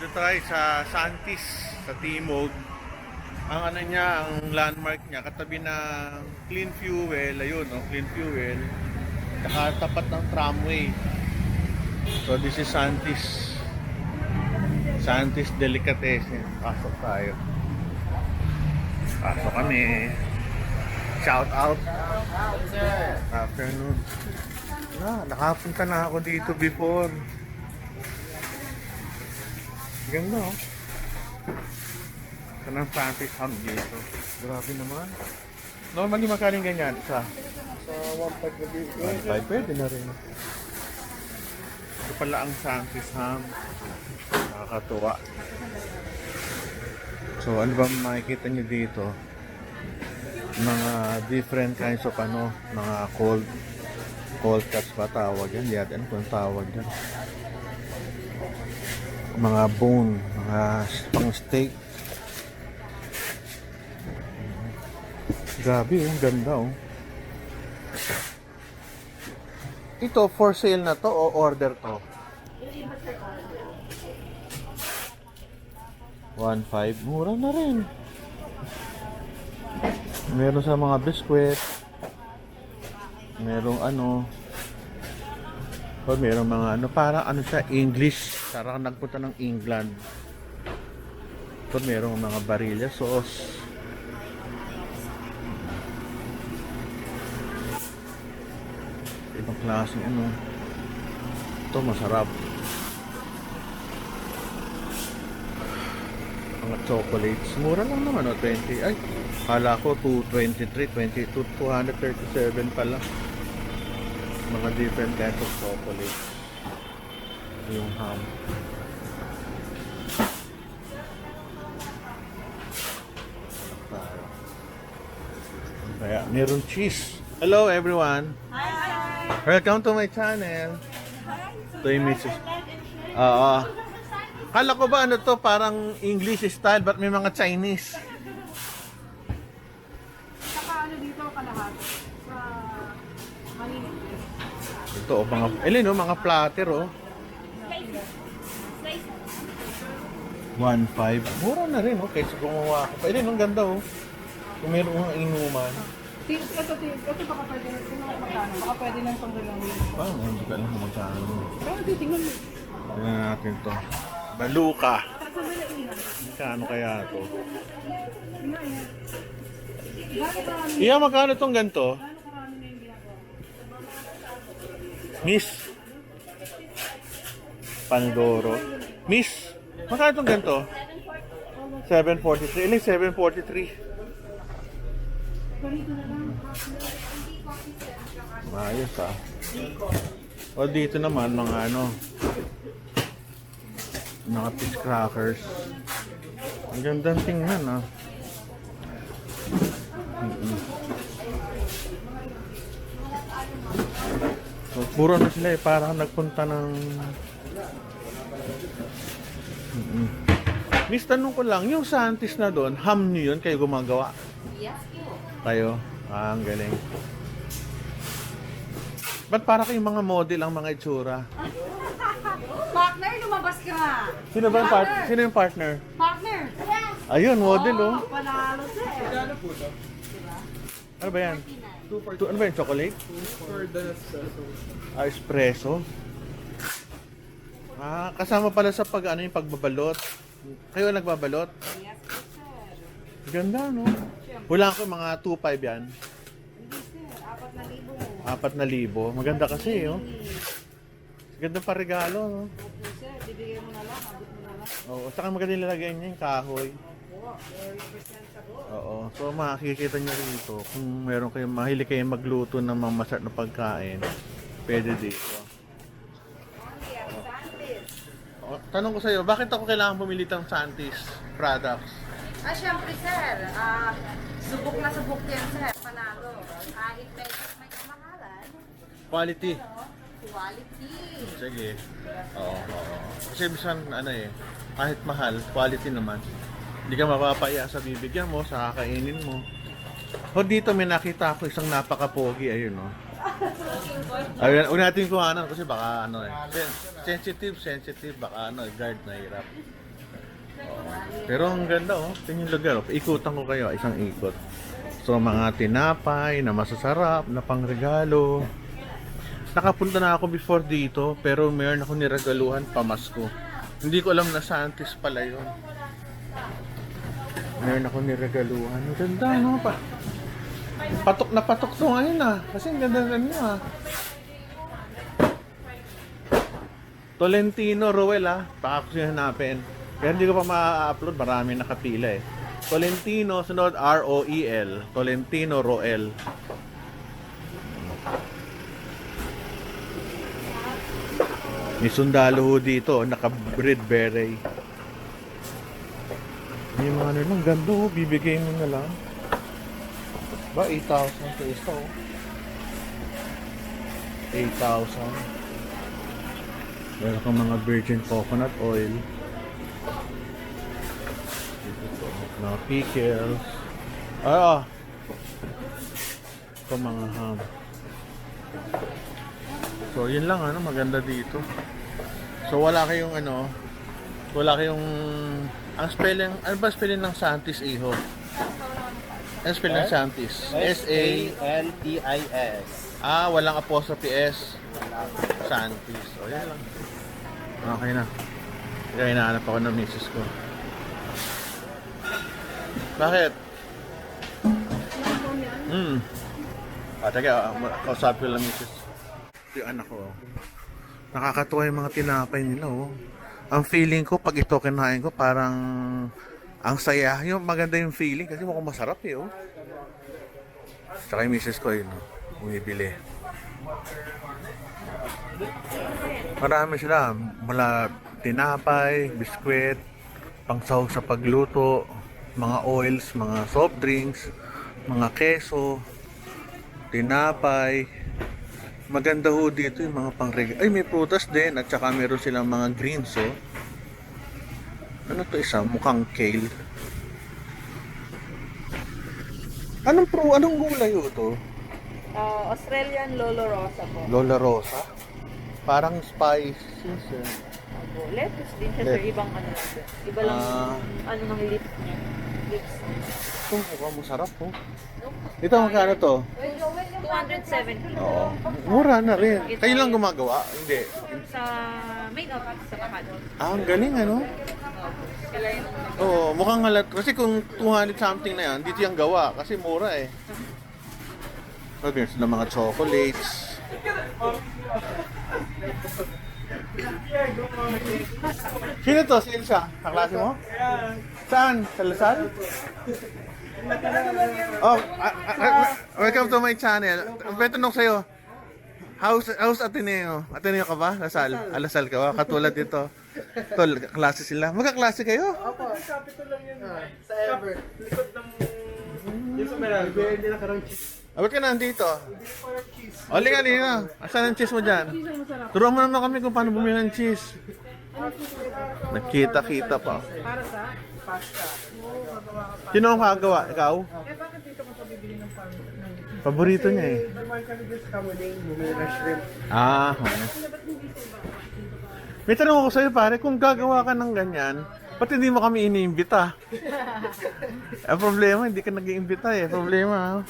Dito tayo sa Santis, sa Timog. Ang ano niya, ang landmark niya, katabi ng Clean Fuel, ayun, no? Clean Fuel. Nakatapat ng tramway. So this is Santis. Santis Delicatessen. Pasok tayo. Pasok kami. Shout out. Afternoon. Nakapunta na ako dito before. Ganda, oh. Kanang Santis ham dito. Grabe naman. Normally makaling ganyan sa 1.5 na big. 1.5 pwede na rin. Ito pala ang Santis ham. Nakakatuwa. So ano ba makikita nyo dito? Mga different kinds of mga cold cuts pa tawag yan. Di natin kung tawag yan. Mga bone, mga pang steak. Grabe, ang ganda, oh. Ito for sale na to o order to? 1.5, mura na rin. Meron sa mga biskwit. Merong o merong mga para siya, English. Parang nagpunta ng England. Ito merong mga Barilla sauce. Ibang klase ito masarap. Mga chocolates. Mura lang naman, 20. Ay, kala ko 223, 22, 237 pala. Mga different kinds of chocolate. Yung ham. Kaya meron cheese. Hello everyone. Hi! Welcome to my channel. Ito yung Mrs. Kala ko ba to parang English style but may mga Chinese. Saka dito kalahati sa maliit. Ito mga platter 1.5. Mura na rin okay. So gumawa ako. Ang ganda Kung meron mga inuman. Ito baka pwede na magkano. Baka pwede lang pang dalawin. Parang hindi ka lang kung magkano. Pero titingnan mo. Tingnan natin to. Baluka. Magkano kaya to? Iya, magkano tong ganito? Miss Pandoro. Miss, magkano tong ganito? 743. Ilang 743? Ayos O dito naman mga mga fish crackers. Ang gandang tingnan So, puro na sila parang nagpunta ng Miss, tanong ko lang, yung Santis na doon, ham nyo yun kayo gumagawa? Yes po. Kayo? Ang galing. Ba't para kayong mga model ang mga itsura? Partner, lumabas ka! Sino ba sino yung partner? Partner! Ayun, model Panalo siya Ano ba yan? Ano ba yan? Chocolate? For the espresso. Espresso? Kasama pala sa yung pagbabalot. Kayo nagbabalot? Yes po, sir. Ganda, no? Wala ko mga 2.5 yan. Hindi, sir. 4,000. Maganda kasi, Ganda pa regalo, no? Opo, sir. Bibigay mo na lang. Abot mo na lang. Oo, saka maganda nilagay niya yung kahoy. Oo, very presentable. Oo, so makikita niyo rito kung meron kayong mahilig kayong magluto ng mga masarap na pagkain, pwede dito. Only at Santis. Tanong ko sa iyo, bakit ako kailangan bumili ng Santis products? Syempre, sir. Subok na subok yan, sir. Panalo. Kahit may kamahalan, Quality. quality. Sige. Oo. Kasi bisan kahit mahal, quality naman. Hindi ka mapapaya sa bibigyan mo, sa kakainin mo. Dito may nakita ako isang napaka-pogi, ayun Ayun, natin kuhanan kasi baka sensitive, baka guard na hirap. Pero ang ganda oh. Tingnan yung lugar. Ikutan ko kayo. Isang ikot. So mga tinapay na masasarap, na pangregalo. Nakapunta na ako before dito, pero mayroon ako niregaluhan pamasko. Hindi ko alam na Santis pala yun. Mayroon ako niregaluhan. Ang ganda, no? Patok na patok to ngayon ah. Kasi ang ganda niya ah. Tolentino Roel ah. Baka ko siya hanapin. Pero hindi ko pa ma-upload. Marami nakapila eh. Tolentino, sunod R-O-E-L. Tolentino Roel. May sundalo ho dito, naka-bread beret. May mga ano lang, ganda ho, bibigay mo na lang. Ba, 8,000 to isa oh. 8,000. Meron kang mga virgin coconut oil. Ito, mga pickles. Ito mga ham. So, yun lang ano, maganda dito. So, wala kayong ang spelling, ano ba spelling ng Santis, Iho? Ano spelling ng Santis? S-A-N-T-I-S. Walang apostrophe S. Santis. O, yan lang. Okay na. Kaya hinahanap ako ng misis ko. Bakit? Teka, kausap ko lang misis. Yung anak ko. Nakakatuwa yung mga tinapay nila oh. Ang feeling ko pag ito kinain ko parang ang saya. Yung maganda yung feeling kasi mukhang masarap eh oh. Tsaka yung misis ko yun oh, bumibili. Marami sila. Mula tinapay, biskwit, pangsahog sa pagluto, mga oils, mga soft drinks, mga keso, tinapay. Maganda ho dito yung mga pangregalo. Ay, may prutas din. At saka meron silang mga greens, oh. Ano to isa? Mukhang kale. Anong gulay ho to? Australian Lolo Rosa po. Lola Rosa? Parang spicy, sir. Lettuce din siya, sir. Ibang ano lang, sir. Iba lang ano ng lips niya. Lips. Ito, mukhang masarap, oh. Ito, magkano to? 270. Oo. Mura na rin. Kayo lang gumagawa? Hindi. Sa main office sa Bacador. Ang galing, ano? Sila yung Oo, mukhang halat. Kasi kung 200 something na yan, dito yung gawa. Kasi mura eh. So, meron sila mga chocolates. Sino to? Sino siya? Kaklase mo? Saan? Sa Lasal? Oh, welcome to my channel. May tanong sa'yo. How's Ateneo? Ateneo ka ba? Lasal? Lasal ka ba? Katulad dito. Tol, klase sila. Magkaklase kayo? Opo, capital lang yun. Sa Ever. Likod ng... Yung sa Meralco. Hindi na karang cheese. Ba't ka nandito? Hindi ko parang cheese. O, liga. Asan ang cheese mo dyan? Turuan mo naman kami kung paano bumili ng cheese. Nagkita-kita pa. Para sa pasta. Sino ang kagawa? Ikaw? Eh, bakit dito ka pabibili ng Paborito niya eh. Naman kami dito sa Kamuning, bumili ng shrimp. Oo. May tanong ako sa'yo pare, kung gagawa ka ng ganyan, ba't hindi mo kami iniimbita? Ang problema, hindi ka nag-iimbita eh. Problema.